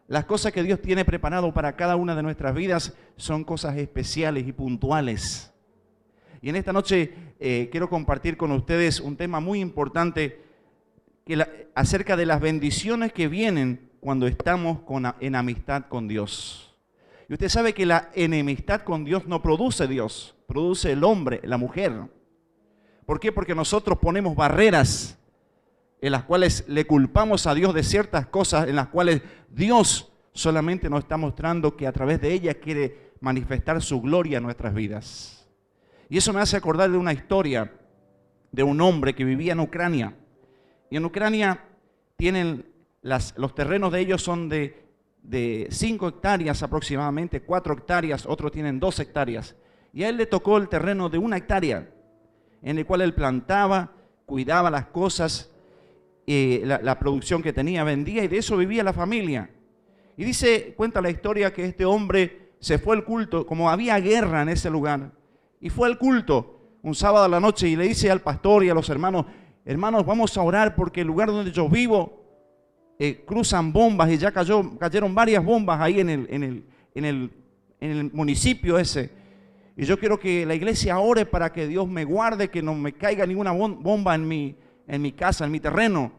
Las cosas que Dios tiene preparado para cada una de nuestras vidas son cosas especiales y puntuales. Y en esta noche quiero compartir con ustedes un tema muy importante acerca de las bendiciones que vienen cuando estamos en amistad con Dios. Y usted sabe que la enemistad con Dios no produce Dios, produce el hombre, la mujer. ¿Por qué? Porque nosotros ponemos barreras en las cuales le culpamos a Dios de ciertas cosas en las cuales Dios solamente nos está mostrando que a través de ellas quiere manifestar su gloria en nuestras vidas. Y eso me hace acordar de una historia de un hombre que vivía en Ucrania. Y en Ucrania tienen los terrenos de ellos son de 5 hectáreas aproximadamente, 4 hectáreas, otros tienen 2 hectáreas. Y a él le tocó el terreno de 1 hectárea, en el cual él plantaba, cuidaba las cosas, la producción que tenía, vendía, y de eso vivía la familia. Y cuenta la historia que este hombre se fue al culto, como había guerra en ese lugar, y fue al culto un sábado a la noche y le dice al pastor y a los hermanos, hermanos, vamos a orar porque el lugar donde yo vivo cruzan bombas y ya cayeron varias bombas ahí en el municipio ese. Y yo quiero que la iglesia ore para que Dios me guarde, que no me caiga ninguna bomba en mi casa, en mi terreno,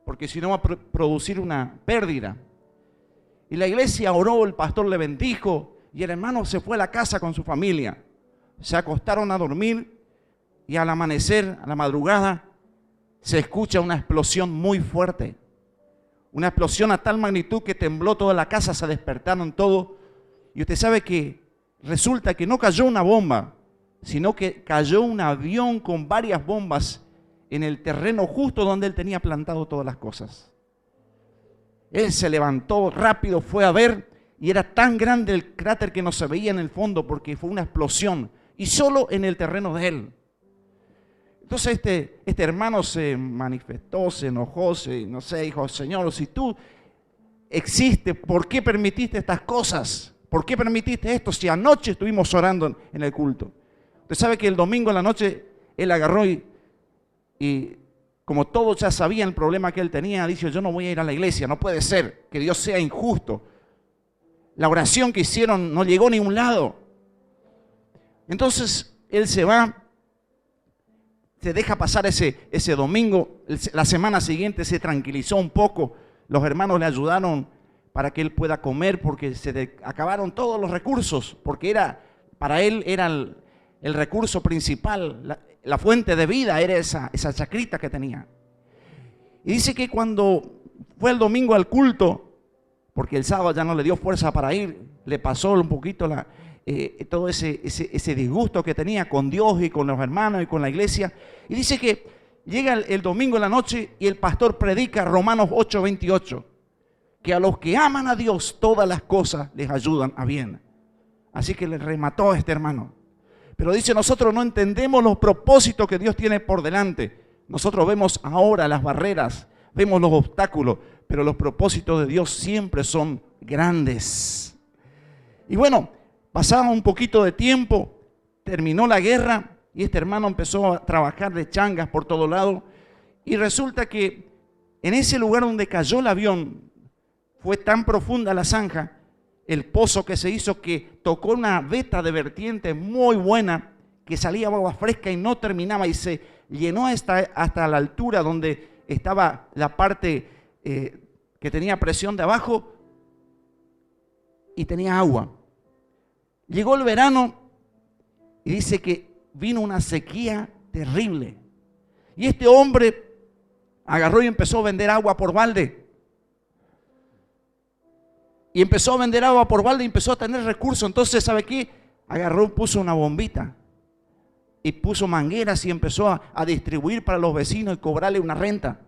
porque si no va a producir una pérdida. Y la iglesia oró, el pastor le bendijo y el hermano se fue a la casa con su familia. Se acostaron a dormir y al amanecer, a la madrugada, se escucha una explosión muy fuerte. Una explosión a tal magnitud que tembló toda la casa, se despertaron todos. Y usted sabe que resulta que no cayó una bomba, sino que cayó un avión con varias bombas en el terreno justo donde él tenía plantado todas las cosas. Él se levantó rápido, fue a ver, y era tan grande el cráter que no se veía en el fondo porque fue una explosión, y solo en el terreno de él. Entonces este hermano se manifestó, se enojó, dijo, Señor, si tú existes, ¿por qué permitiste estas cosas? ¿Por qué permitiste esto si anoche estuvimos orando en el culto? Usted sabe que el domingo en la noche él agarró y como todos ya sabían el problema que él tenía, dice, yo no voy a ir a la iglesia, no puede ser que Dios sea injusto. La oración que hicieron no llegó a ningún lado. Entonces él se va, se deja pasar ese domingo, la semana siguiente se tranquilizó un poco, los hermanos le ayudaron para que él pueda comer porque se acabaron todos los recursos, porque para él era el recurso principal, la fuente de vida era esa chacrita que tenía. Y dice que cuando fue el domingo al culto, porque el sábado ya no le dio fuerza para ir, le pasó un poquito todo ese disgusto que tenía con Dios y con los hermanos y con la iglesia. Y dice que llega el domingo en la noche y el pastor predica Romanos 8:28, que a los que aman a Dios todas las cosas les ayudan a bien. Así que le remató a este hermano. Pero dice, nosotros no entendemos los propósitos que Dios tiene por delante. Nosotros vemos ahora las barreras, vemos los obstáculos, pero los propósitos de Dios siempre son grandes. Y bueno, pasaba un poquito de tiempo, terminó la guerra y este hermano empezó a trabajar de changas por todo lado. Y resulta que en ese lugar donde cayó el avión, fue tan profunda la zanja, el pozo que se hizo, que tocó una veta de vertiente muy buena, que salía agua fresca y no terminaba, y se llenó hasta la altura donde estaba la parte que tenía presión de abajo y tenía agua. Llegó el verano y dice que vino una sequía terrible. Y este hombre agarró y empezó a vender agua por balde. Y empezó a vender agua por balde y empezó a tener recursos. Entonces, ¿sabe qué? Agarró, puso una bombita y puso mangueras y empezó a distribuir para los vecinos y cobrarle una renta.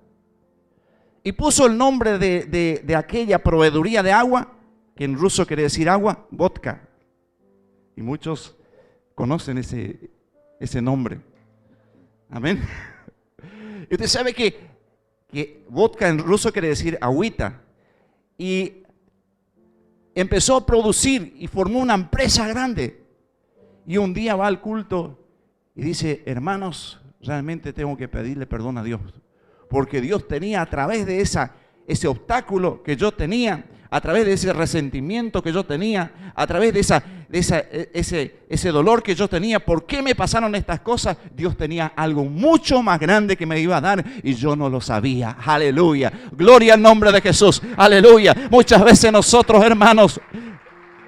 Y puso el nombre de aquella proveeduría de agua, que en ruso quiere decir agua, vodka. Y muchos conocen ese nombre. Amén. Y usted sabe que vodka en ruso quiere decir agüita. Y empezó a producir y formó una empresa grande. Y un día va al culto y dice, hermanos, realmente tengo que pedirle perdón a Dios. Porque Dios tenía a través de ese obstáculo que yo tenía, a través de ese resentimiento que yo tenía, a través de ese dolor que yo tenía, ¿por qué me pasaron estas cosas? Dios tenía algo mucho más grande que me iba a dar y yo no lo sabía. Aleluya. Gloria al nombre de Jesús. Aleluya. Muchas veces nosotros, hermanos,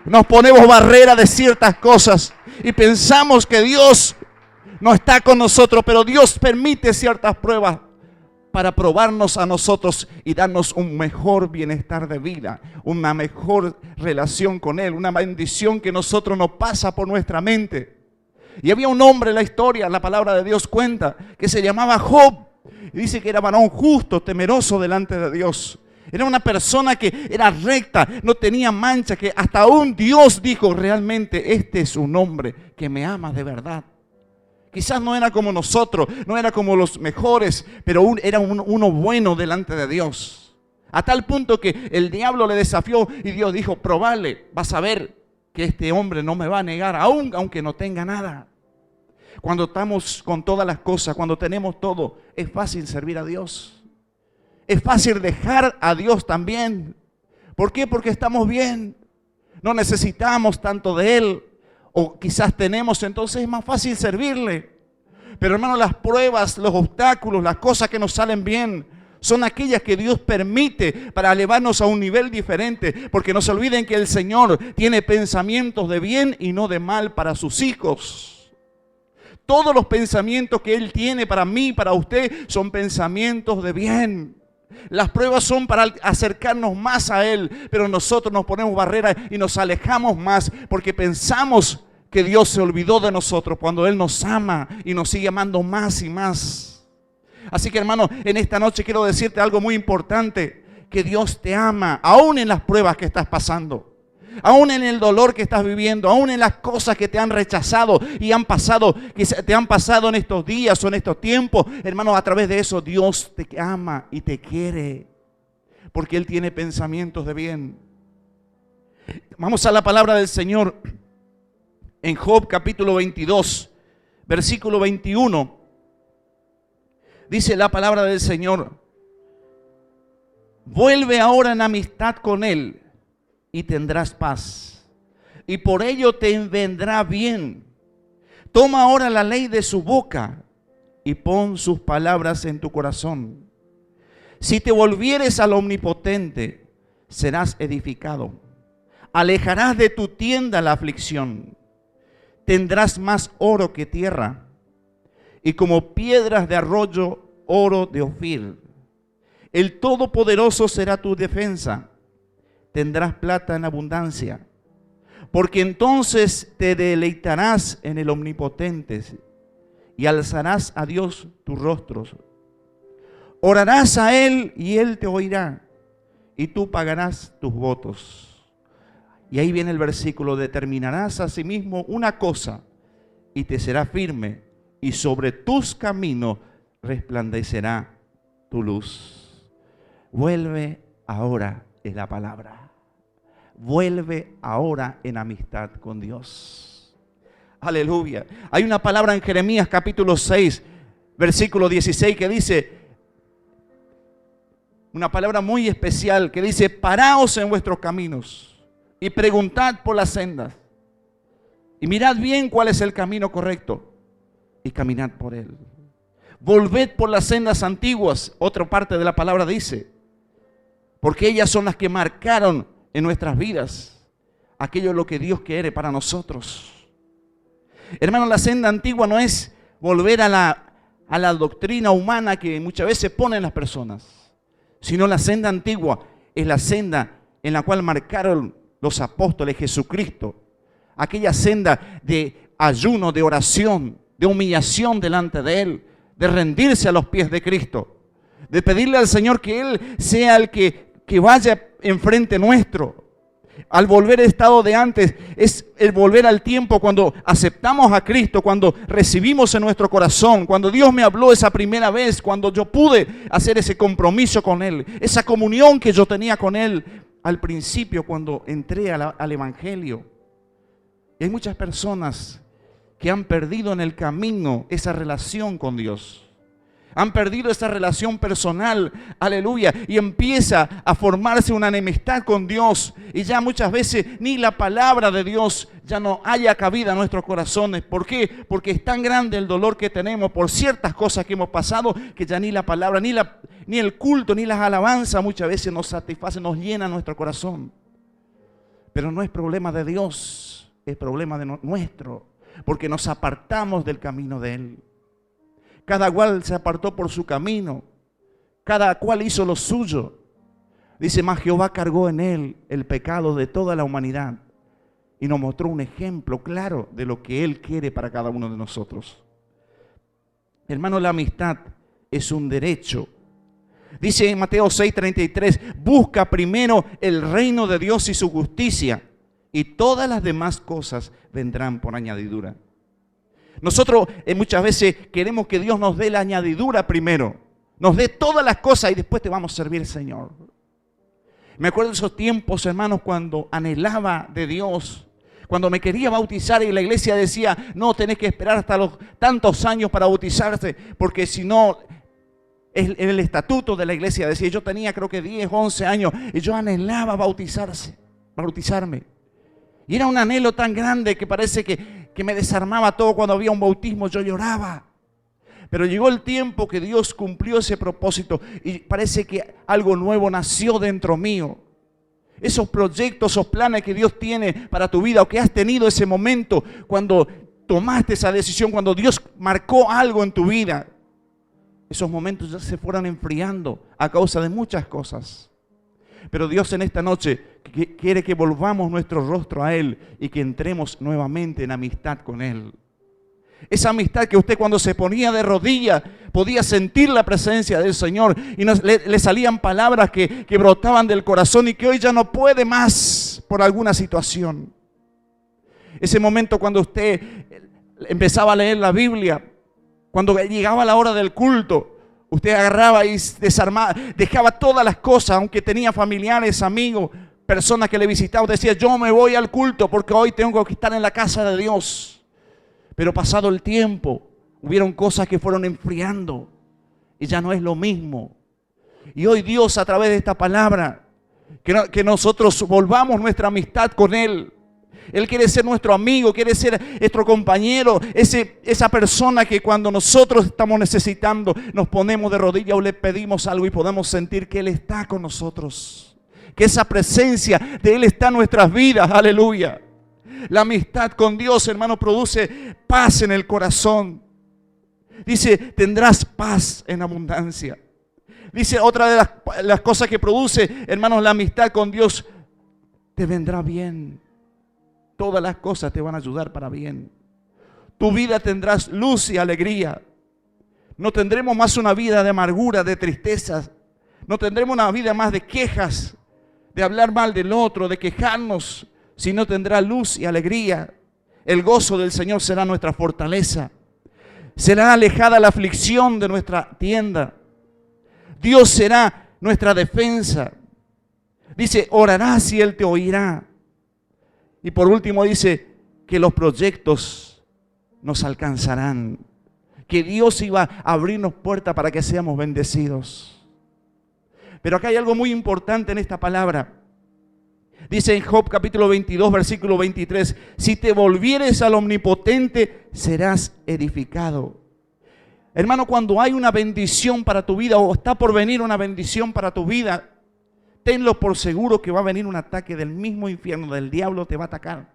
nos ponemos barrera de ciertas cosas y pensamos que Dios no está con nosotros, pero Dios permite ciertas pruebas para probarnos a nosotros y darnos un mejor bienestar de vida, una mejor relación con Él, una bendición que nosotros nos pasa por nuestra mente. Y había un hombre en la historia, la palabra de Dios cuenta, que se llamaba Job. Y dice que era varón justo, temeroso delante de Dios. Era una persona que era recta, no tenía mancha, que hasta un Dios dijo, realmente este es un hombre que me ama de verdad. Quizás no era como nosotros, no era como los mejores, pero era uno bueno delante de Dios. A tal punto que el diablo le desafió y Dios dijo, probale, vas a ver que este hombre no me va a negar, aunque no tenga nada. Cuando estamos con todas las cosas, cuando tenemos todo, es fácil servir a Dios. Es fácil dejar a Dios también. ¿Por qué? Porque estamos bien. No necesitamos tanto de Él. O quizás tenemos, entonces es más fácil servirle. Pero hermano, las pruebas, los obstáculos, las cosas que nos salen bien, son aquellas que Dios permite para elevarnos a un nivel diferente. Porque no se olviden que el Señor tiene pensamientos de bien y no de mal para sus hijos. Todos los pensamientos que Él tiene para mí, para usted, son pensamientos de bien. Las pruebas son para acercarnos más a Él, pero nosotros nos ponemos barreras y nos alejamos más porque pensamos que Dios se olvidó de nosotros cuando Él nos ama y nos sigue amando más y más. Así que hermano, en esta noche quiero decirte algo muy importante, que Dios te ama, aún en las pruebas que estás pasando. Aún en el dolor que estás viviendo, aún en las cosas que te han rechazado y han pasado, que te han pasado en estos días o en estos tiempos, hermano, a través de eso Dios te ama y te quiere, porque Él tiene pensamientos de bien. Vamos a la palabra del Señor en Job capítulo 22, versículo 21. Dice la palabra del Señor: vuelve ahora en amistad con Él y tendrás paz, y por ello te vendrá bien. Toma ahora la ley de su boca y pon sus palabras en tu corazón. Si te volvieres al Omnipotente, serás edificado. Alejarás de tu tienda la aflicción. Tendrás más oro que tierra, y como piedras de arroyo, oro de Ofir. El Todopoderoso será tu defensa. Tendrás plata en abundancia, porque entonces te deleitarás en el Omnipotente y alzarás a Dios tus rostros. Orarás a Él y Él te oirá, y tú pagarás tus votos. Y ahí viene el versículo: determinarás a sí mismo una cosa y te será firme, y sobre tus caminos resplandecerá tu luz. Vuelve ahora, es la palabra. Vuelve ahora en amistad con Dios. Aleluya. Hay una palabra en Jeremías capítulo 6, versículo 16 que dice, una palabra muy especial que dice: paraos en vuestros caminos y preguntad por las sendas y mirad bien cuál es el camino correcto y caminad por él. Volved por las sendas antiguas, otra parte de la palabra dice, porque ellas son las que marcaron en nuestras vidas aquello es lo que Dios quiere para nosotros. Hermano, la senda antigua no es volver a la doctrina humana que muchas veces ponen las personas, sino la senda antigua es la senda en la cual marcaron los apóstoles, Jesucristo, aquella senda de ayuno, de oración, de humillación delante de Él, de rendirse a los pies de Cristo, de pedirle al Señor que Él sea el que vaya enfrente nuestro. Al volver al estado de antes es el volver al tiempo cuando aceptamos a Cristo, cuando recibimos en nuestro corazón, cuando Dios me habló esa primera vez, cuando yo pude hacer ese compromiso con Él, esa comunión que yo tenía con Él al principio cuando entré al Evangelio. Y hay muchas personas que han perdido en el camino esa relación con Dios. Han perdido esa relación personal, aleluya, y empieza a formarse una enemistad con Dios. Y ya muchas veces ni la palabra de Dios ya no haya cabida en nuestros corazones. ¿Por qué? Porque es tan grande el dolor que tenemos por ciertas cosas que hemos pasado, que ya ni la palabra, ni el culto, ni las alabanzas muchas veces nos satisfacen, nos llenan nuestro corazón. Pero no es problema de Dios, es problema de nuestro, porque nos apartamos del camino de Él. Cada cual se apartó por su camino, cada cual hizo lo suyo. Dice, mas Jehová cargó en Él el pecado de toda la humanidad y nos mostró un ejemplo claro de lo que Él quiere para cada uno de nosotros. Hermano, la amistad es un derecho. Dice en Mateo 6:33, busca primero el reino de Dios y su justicia, y todas las demás cosas vendrán por añadidura. Nosotros muchas veces queremos que Dios nos dé la añadidura primero, nos dé todas las cosas y después te vamos a servir, Señor. Me acuerdo de esos tiempos, hermanos, cuando anhelaba de Dios, cuando me quería bautizar y la iglesia decía, no, tenés que esperar hasta los tantos años para bautizarse, porque si no, el estatuto de la iglesia decía, yo tenía creo que 10, 11 años y yo anhelaba bautizarme. Y era un anhelo tan grande que parece que me desarmaba todo. Cuando había un bautismo yo lloraba. Pero llegó el tiempo que Dios cumplió ese propósito y parece que algo nuevo nació dentro mío. Esos proyectos, esos planes que Dios tiene para tu vida o que has tenido ese momento cuando tomaste esa decisión, cuando Dios marcó algo en tu vida. Esos momentos ya se fueron enfriando a causa de muchas cosas. Pero Dios en esta noche quiere que volvamos nuestro rostro a Él y que entremos nuevamente en amistad con Él. Esa amistad que usted cuando se ponía de rodillas podía sentir la presencia del Señor y le salían palabras que brotaban del corazón y que hoy ya no puede más por alguna situación. Ese momento cuando usted empezaba a leer la Biblia, cuando llegaba la hora del culto, usted agarraba y desarmaba, dejaba todas las cosas, aunque tenía familiares, amigos, personas que le visitaban, decía, yo me voy al culto porque hoy tengo que estar en la casa de Dios. Pero pasado el tiempo, hubieron cosas que fueron enfriando y ya no es lo mismo. Y hoy Dios, a través de esta palabra, que nosotros volvamos nuestra amistad con Él. Él quiere ser nuestro amigo, quiere ser nuestro compañero, esa persona que cuando nosotros estamos necesitando, nos ponemos de rodillas o le pedimos algo y podemos sentir que Él está con nosotros. Que esa presencia de Él está en nuestras vidas, aleluya. La amistad con Dios, hermano, produce paz en el corazón. Dice, tendrás paz en abundancia. Dice, otra de las cosas que produce, hermanos, la amistad con Dios, te vendrá bien. Todas las cosas te van a ayudar para bien. Tu vida tendrás luz y alegría. No tendremos más una vida de amargura, de tristezas. No tendremos una vida más de quejas, de hablar mal del otro, de quejarnos, sino tendrá luz y alegría. El gozo del Señor será nuestra fortaleza. Será alejada la aflicción de nuestra tienda. Dios será nuestra defensa. Dice, orarás y Él te oirá. Y por último dice que los proyectos nos alcanzarán. Que Dios iba a abrirnos puertas para que seamos bendecidos. Pero acá hay algo muy importante en esta palabra. Dice en Job capítulo 22, versículo 23, si te volvieres al Omnipotente, serás edificado. Hermano, cuando hay una bendición para tu vida o está por venir una bendición para tu vida, tenlo por seguro que va a venir un ataque del mismo infierno, del diablo te va a atacar.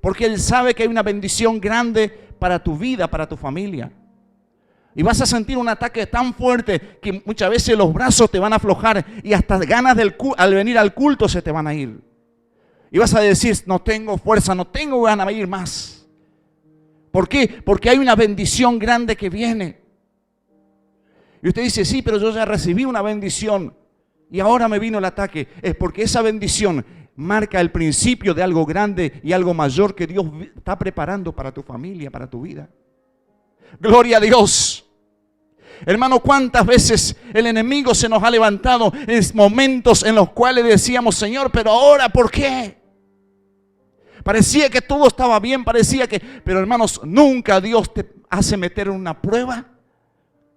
Porque él sabe que hay una bendición grande para tu vida, para tu familia. Y vas a sentir un ataque tan fuerte que muchas veces los brazos te van a aflojar y hasta ganas al venir al culto se te van a ir. Y vas a decir, no tengo fuerza, no tengo ganas de ir más. ¿Por qué? Porque hay una bendición grande que viene. Y usted dice, sí, pero yo ya recibí una bendición. Y ahora me vino el ataque. Es porque esa bendición marca el principio de algo grande y algo mayor que Dios está preparando para tu familia, para tu vida. Gloria a Dios. Hermano, ¿cuántas veces el enemigo se nos ha levantado en momentos en los cuales decíamos, Señor, pero ahora, ¿por qué? Parecía que todo estaba bien, pero hermanos, nunca Dios te hace meter en una prueba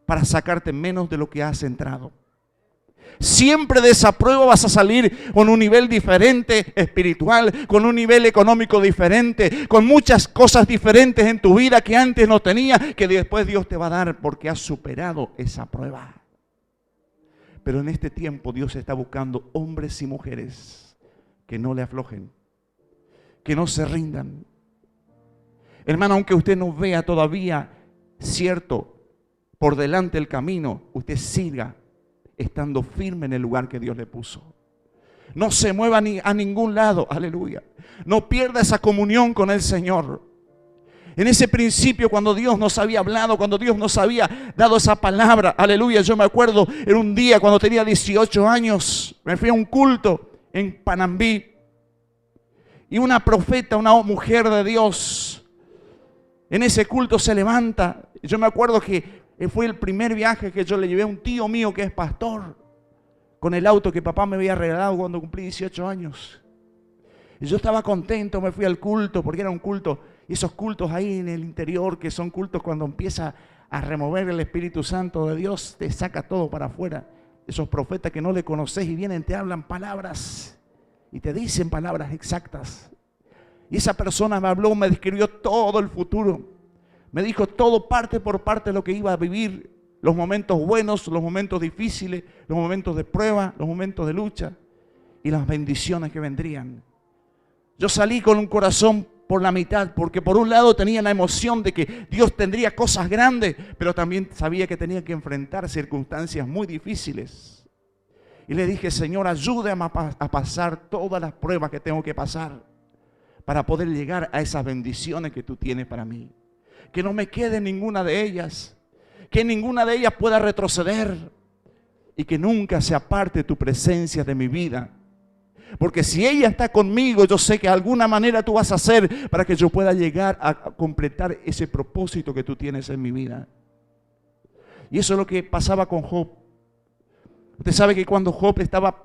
para sacarte menos de lo que has entrado. Siempre de esa prueba vas a salir con un nivel diferente espiritual, con un nivel económico diferente, con muchas cosas diferentes en tu vida que antes no tenía, que después Dios te va a dar porque has superado esa prueba. Pero en este tiempo Dios está buscando hombres y mujeres que no le aflojen, que no se rindan. Hermano, aunque usted no vea todavía cierto por delante el camino, usted siga estando firme en el lugar que Dios le puso. No se mueva ni a ningún lado, aleluya. No pierda esa comunión con el Señor. En ese principio, cuando Dios nos había hablado, cuando Dios nos había dado esa palabra, aleluya, yo me acuerdo en un día cuando tenía 18 años, me fui a un culto en Panambí y una profeta, una mujer de Dios, en ese culto se levanta. Yo me acuerdo que fue el primer viaje que yo le llevé a un tío mío que es pastor, con el auto que papá me había regalado cuando cumplí 18 años. Y yo estaba contento, me fui al culto, porque era un culto, esos cultos ahí en el interior, que son cultos cuando empieza a remover el Espíritu Santo de Dios, te saca todo para afuera. Esos profetas que no le conoces y vienen, te hablan palabras y te dicen palabras exactas. Y esa persona me habló, me describió todo el futuro. Me dijo todo parte por parte de lo que iba a vivir, los momentos buenos, los momentos difíciles, los momentos de prueba, los momentos de lucha y las bendiciones que vendrían. Yo salí con un corazón por la mitad, porque por un lado tenía la emoción de que Dios tendría cosas grandes, pero también sabía que tenía que enfrentar circunstancias muy difíciles. Y le dije, Señor, ayúdame a pasar todas las pruebas que tengo que pasar para poder llegar a esas bendiciones que tú tienes para mí. Que no me quede ninguna de ellas, que ninguna de ellas pueda retroceder y que nunca se aparte tu presencia de mi vida. Porque si ella está conmigo, yo sé que de alguna manera tú vas a hacer para que yo pueda llegar a completar ese propósito que tú tienes en mi vida. Y eso es lo que pasaba con Job. Usted sabe que cuando Job estaba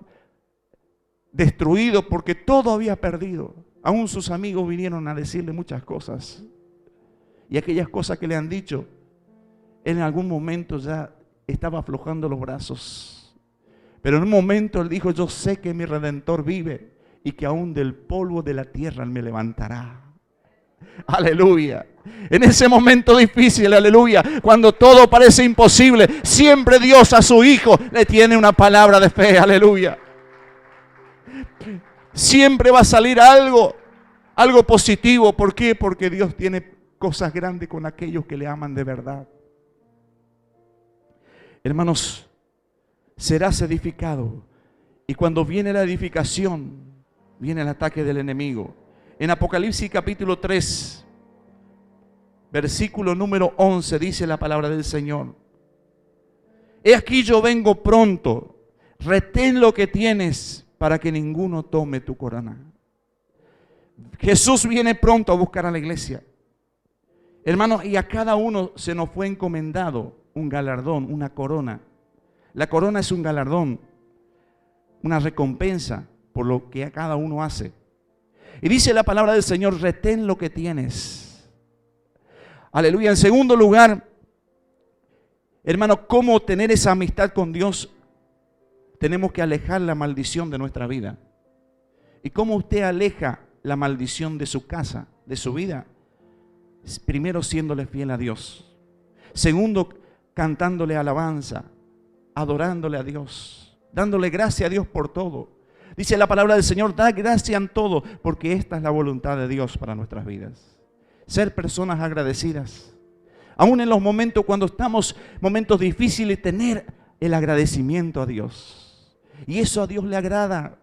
destruido porque todo había perdido, aún sus amigos vinieron a decirle muchas cosas. Y aquellas cosas que le han dicho, en algún momento ya estaba aflojando los brazos. Pero en un momento él dijo, yo sé que mi Redentor vive y que aún del polvo de la tierra él me levantará. Aleluya. En ese momento difícil, aleluya, cuando todo parece imposible, siempre Dios a su Hijo le tiene una palabra de fe, aleluya. Siempre va a salir algo positivo. ¿Por qué? Porque Dios tiene cosas grandes con aquellos que le aman de verdad. Hermanos, serás edificado. Y cuando viene la edificación, viene el ataque del enemigo. En Apocalipsis capítulo 3, versículo número 11, dice la palabra del Señor. He aquí yo vengo pronto, retén lo que tienes para que ninguno tome tu corona. Jesús viene pronto a buscar a la iglesia. Hermanos, y a cada uno se nos fue encomendado un galardón, una corona. La corona es un galardón, una recompensa por lo que a cada uno hace. Y dice la palabra del Señor, retén lo que tienes. Aleluya. En segundo lugar, hermano, ¿cómo tener esa amistad con Dios? Tenemos que alejar la maldición de nuestra vida. ¿Y cómo usted aleja la maldición de su casa, de su vida? Primero, siéndole fiel a Dios. Segundo, cantándole alabanza, adorándole a Dios, dándole gracias a Dios por todo. Dice la palabra del Señor, da gracia en todo, porque esta es la voluntad de Dios para nuestras vidas. Ser personas agradecidas. Aún en los momentos cuando estamos, momentos difíciles, tener el agradecimiento a Dios. Y eso a Dios le agrada.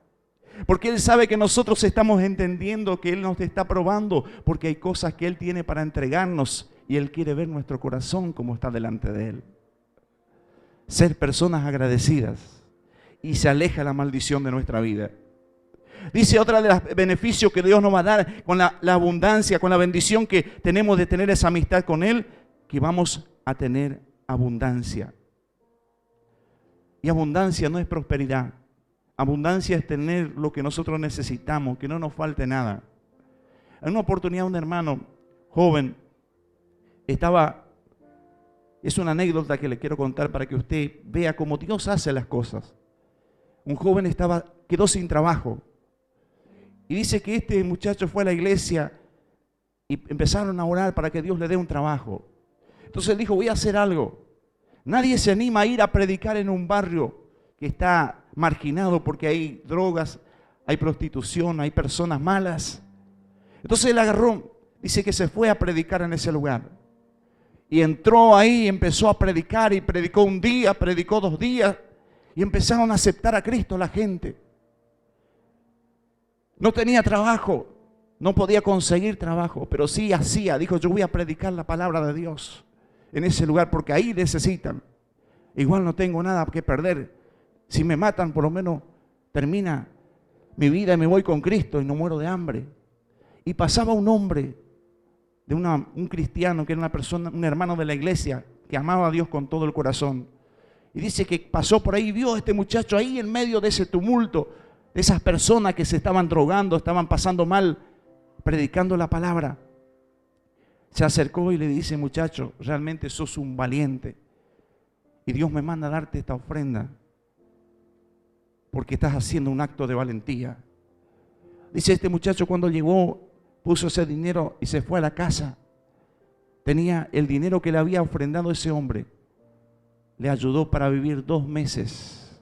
Porque Él sabe que nosotros estamos entendiendo que Él nos está probando, porque hay cosas que Él tiene para entregarnos y Él quiere ver nuestro corazón como está delante de Él. Ser personas agradecidas y se aleja la maldición de nuestra vida. Dice otra de los beneficios que Dios nos va a dar con la abundancia, con la bendición que tenemos de tener esa amistad con Él, que vamos a tener abundancia. Y abundancia no es prosperidad. Abundancia es tener lo que nosotros necesitamos, que no nos falte nada. En una oportunidad un hermano joven estaba Es una anécdota que le quiero contar para que usted vea cómo Dios hace las cosas. Un joven quedó sin trabajo. Y dice que este muchacho fue a la iglesia y empezaron a orar para que Dios le dé un trabajo. Entonces él dijo, voy a hacer algo. Nadie se anima a ir a predicar en un barrio que está marginado porque hay drogas, hay prostitución, hay personas malas. Entonces él agarró, dice que se fue a predicar en ese lugar. Y entró ahí y empezó a predicar y predicó un día, predicó 2 días y empezaron a aceptar a Cristo la gente. No tenía trabajo, no podía conseguir trabajo, pero sí hacía, dijo, yo voy a predicar la palabra de Dios en ese lugar porque ahí necesitan. Igual no tengo nada que perder. Si me matan, por lo menos termina mi vida y me voy con Cristo y no muero de hambre. Y pasaba un hombre, un cristiano, que era una persona, un hermano de la iglesia, que amaba a Dios con todo el corazón. Y dice que pasó por ahí y vio a este muchacho ahí en medio de ese tumulto, de esas personas que se estaban drogando, estaban pasando mal, predicando la palabra. Se acercó y le dice, muchacho, realmente sos un valiente. Y Dios me manda a darte esta ofrenda porque estás haciendo un acto de valentía. Dice este muchacho, cuando llegó, puso ese dinero y se fue a la casa. Tenía el dinero que le había ofrendado ese hombre. Le ayudó para vivir 2 meses.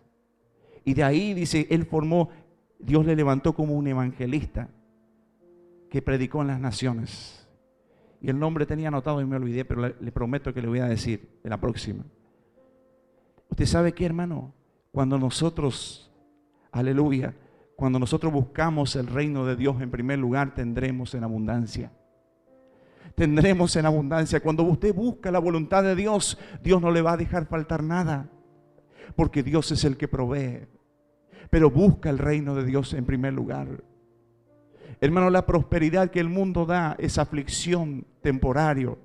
Y de ahí, dice, Dios le levantó como un evangelista que predicó en las naciones. Y el nombre tenía anotado y me olvidé, pero le prometo que le voy a decir en la próxima. ¿Usted sabe qué, hermano? Cuando nosotros, aleluya, cuando nosotros buscamos el reino de Dios en primer lugar, tendremos en abundancia. Tendremos en abundancia. Cuando usted busca la voluntad de Dios, Dios no le va a dejar faltar nada, porque Dios es el que provee. Pero busca el reino de Dios en primer lugar. Hermano, la prosperidad que el mundo da es aflicción temporaria.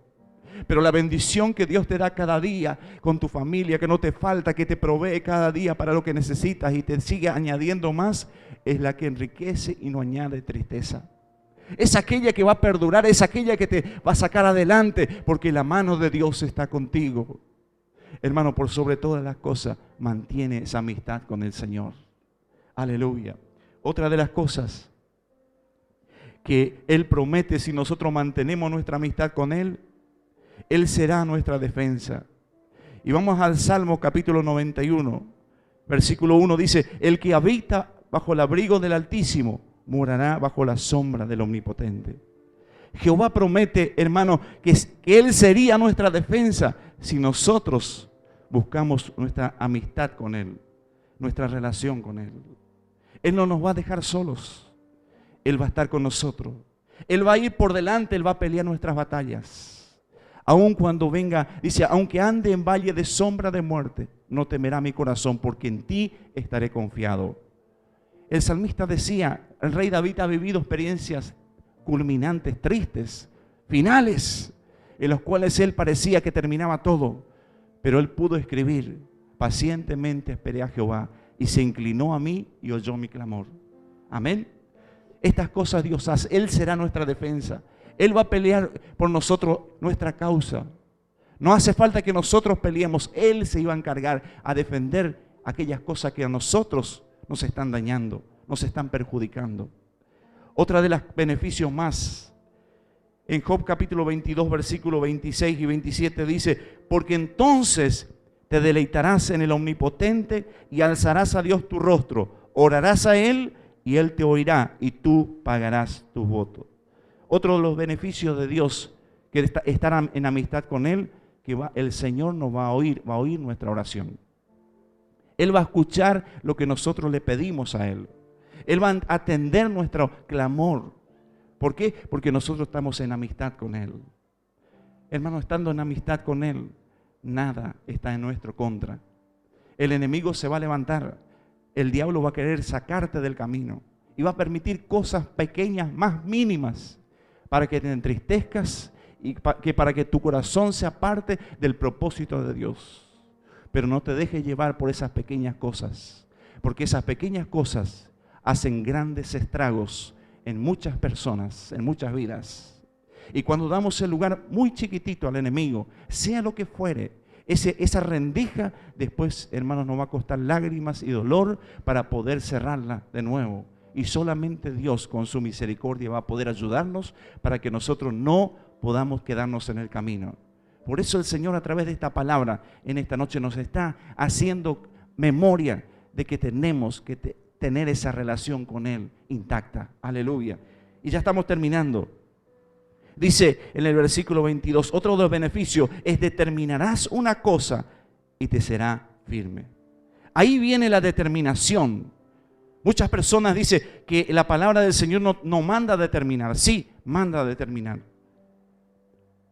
Pero la bendición que Dios te da cada día con tu familia, que no te falta, que te provee cada día para lo que necesitas y te sigue añadiendo más, es la que enriquece y no añade tristeza. Es aquella que va a perdurar, es aquella que te va a sacar adelante, porque la mano de Dios está contigo. Hermano, por sobre todas las cosas, mantiene esa amistad con el Señor. Aleluya. Otra de las cosas que Él promete, si nosotros mantenemos nuestra amistad con Él, Él será nuestra defensa. Y vamos al Salmo capítulo 91, versículo 1, dice, el que habita bajo el abrigo del Altísimo, morará bajo la sombra del Omnipotente. Jehová promete, hermano, que Él sería nuestra defensa si nosotros buscamos nuestra amistad con Él, nuestra relación con Él. Él no nos va a dejar solos. Él va a estar con nosotros. Él va a ir por delante, Él va a pelear nuestras batallas. Aun cuando venga, dice, aunque ande en valle de sombra de muerte, no temerá mi corazón, porque en ti estaré confiado. El salmista decía, el rey David ha vivido experiencias culminantes, tristes, finales, en los cuales él parecía que terminaba todo. Pero él pudo escribir, pacientemente esperé a Jehová, y se inclinó a mí y oyó mi clamor. Amén. Estas cosas Dios hace. Él será nuestra defensa. Él va a pelear por nosotros nuestra causa. No hace falta que nosotros peleemos. Él se iba a encargar a defender aquellas cosas que a nosotros nos están dañando, nos están perjudicando. Otra de los beneficios más, en Job capítulo 22, versículos 26 y 27 dice, porque entonces te deleitarás en el Omnipotente y alzarás a Dios tu rostro, orarás a Él y Él te oirá y tú pagarás tus votos. Otro de los beneficios de Dios, que estar en amistad con Él, que el Señor nos va a oír nuestra oración. Él va a escuchar lo que nosotros le pedimos a Él. Él va a atender nuestro clamor. ¿Por qué? Porque nosotros estamos en amistad con Él. Hermano, estando en amistad con Él, nada está en nuestro contra. El enemigo se va a levantar. El diablo va a querer sacarte del camino y va a permitir cosas pequeñas, más mínimas, para que te entristezcas y para que tu corazón se aparte del propósito de Dios. Pero no te dejes llevar por esas pequeñas cosas, porque esas pequeñas cosas hacen grandes estragos en muchas personas, en muchas vidas. Y cuando damos el lugar muy chiquitito al enemigo, sea lo que fuere, Esa rendija después, hermanos, nos va a costar lágrimas y dolor para poder cerrarla de nuevo. Y solamente Dios con su misericordia va a poder ayudarnos para que nosotros no podamos quedarnos en el camino. Por eso el Señor, a través de esta palabra en esta noche, nos está haciendo memoria de que tenemos que tener esa relación con Él intacta. Aleluya. Y ya estamos terminando. Dice en el versículo 22, otro de los beneficios es: determinarás una cosa y te será firme. Ahí viene la determinación. Muchas personas dicen que la palabra del Señor no manda a determinar. Sí, manda a determinar.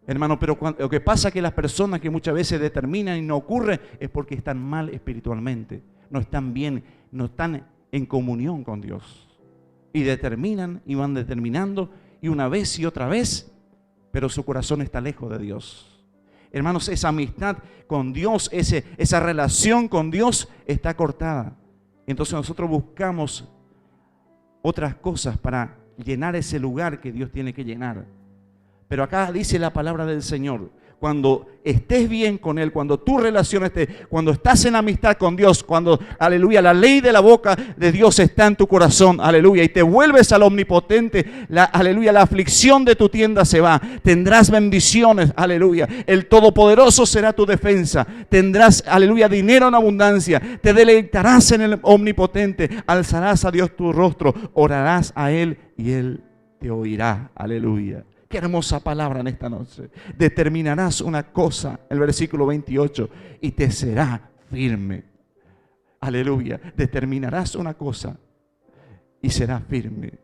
Hermano, pero lo que pasa es que las personas que muchas veces determinan y no ocurre es porque están mal espiritualmente. No están bien, no están en comunión con Dios. Y determinan y van determinando y una vez y otra vez, pero su corazón está lejos de Dios. Hermanos, esa amistad con Dios, esa relación con Dios está cortada. Entonces nosotros buscamos otras cosas para llenar ese lugar que Dios tiene que llenar. Pero acá dice la palabra del Señor: cuando estés bien con Él, cuando tu relación esté, cuando estás en amistad con Dios, cuando, aleluya, la ley de la boca de Dios está en tu corazón, aleluya, y te vuelves al omnipotente, aleluya, la aflicción de tu tienda se va, tendrás bendiciones, aleluya, el Todopoderoso será tu defensa, tendrás, aleluya, dinero en abundancia, te deleitarás en el omnipotente, alzarás a Dios tu rostro, orarás a Él y Él te oirá, aleluya. Qué hermosa palabra en esta noche. Determinarás una cosa, el versículo 28, y te será firme. Aleluya. Determinarás una cosa y será firme.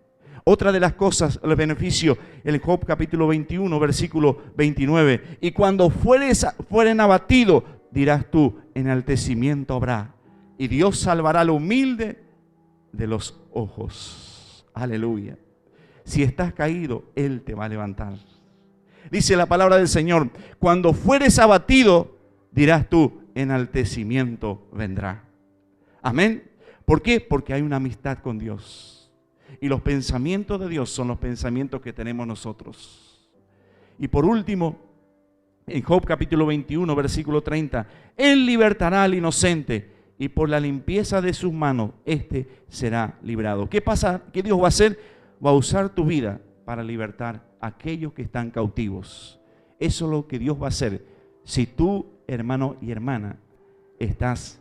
Otra de las cosas, el beneficio, el Job capítulo 21, versículo 29. Y cuando fueren abatidos, dirás tú, enaltecimiento habrá. Y Dios salvará al humilde de los ojos. Aleluya. Si estás caído, Él te va a levantar. Dice la palabra del Señor: cuando fueres abatido, dirás tú, enaltecimiento vendrá. Amén. ¿Por qué? Porque hay una amistad con Dios. Y los pensamientos de Dios son los pensamientos que tenemos nosotros. Y por último, en Job capítulo 21, versículo 30, Él libertará al inocente y por la limpieza de sus manos, éste será librado. ¿Qué pasa? ¿Qué Dios va a hacer? Va a usar tu vida para libertar a aquellos que están cautivos. Eso es lo que Dios va a hacer si tú, hermano y hermana, estás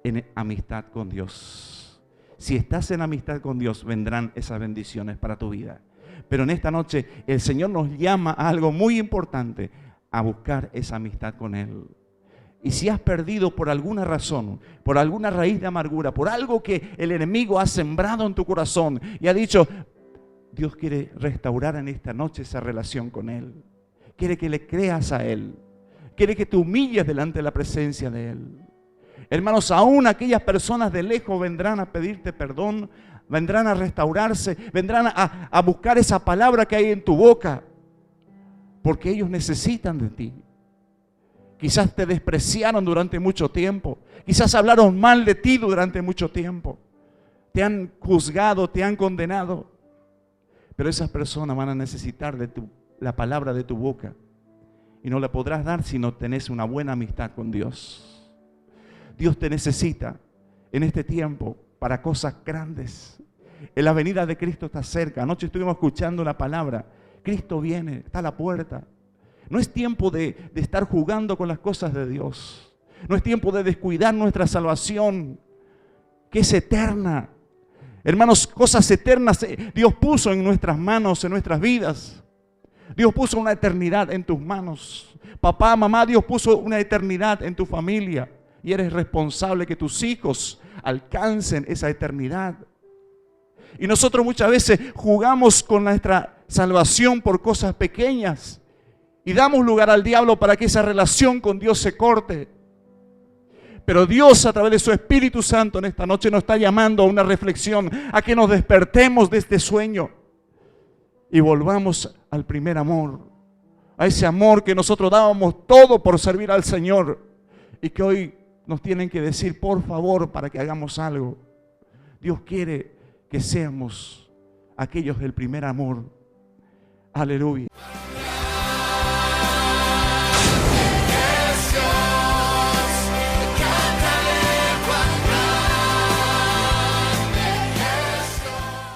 en amistad con Dios. Si estás en amistad con Dios, vendrán esas bendiciones para tu vida. Pero en esta noche el Señor nos llama a algo muy importante: a buscar esa amistad con Él. Y si has perdido por alguna razón, por alguna raíz de amargura, por algo que el enemigo ha sembrado en tu corazón y ha dicho, Dios quiere restaurar en esta noche esa relación con Él. Quiere que le creas a Él. Quiere que te humilles delante de la presencia de Él. Hermanos, aún aquellas personas de lejos vendrán a pedirte perdón, vendrán a restaurarse, vendrán a buscar esa palabra que hay en tu boca, porque ellos necesitan de ti. Quizás te despreciaron durante mucho tiempo. Quizás hablaron mal de ti durante mucho tiempo. Te han juzgado, te han condenado. Pero esas personas van a necesitar de la palabra de tu boca. Y no la podrás dar si no tenés una buena amistad con Dios. Dios te necesita en este tiempo para cosas grandes. La venida de Cristo está cerca. Anoche estuvimos escuchando una palabra. Cristo viene, está a la puerta. No es tiempo de estar jugando con las cosas de Dios. No es tiempo de descuidar nuestra salvación, que es eterna. Hermanos, cosas eternas Dios puso en nuestras manos, en nuestras vidas. Dios puso una eternidad en tus manos. Papá, mamá, Dios puso una eternidad en tu familia. Y eres responsable que tus hijos alcancen esa eternidad. Y nosotros muchas veces jugamos con nuestra salvación por cosas pequeñas. Y damos lugar al diablo para que esa relación con Dios se corte. Pero Dios, a través de su Espíritu Santo, en esta noche nos está llamando a una reflexión, a que nos despertemos de este sueño y volvamos al primer amor, a ese amor que nosotros dábamos todo por servir al Señor y que hoy nos tienen que decir, por favor, para que hagamos algo. Dios quiere que seamos aquellos del primer amor. Aleluya.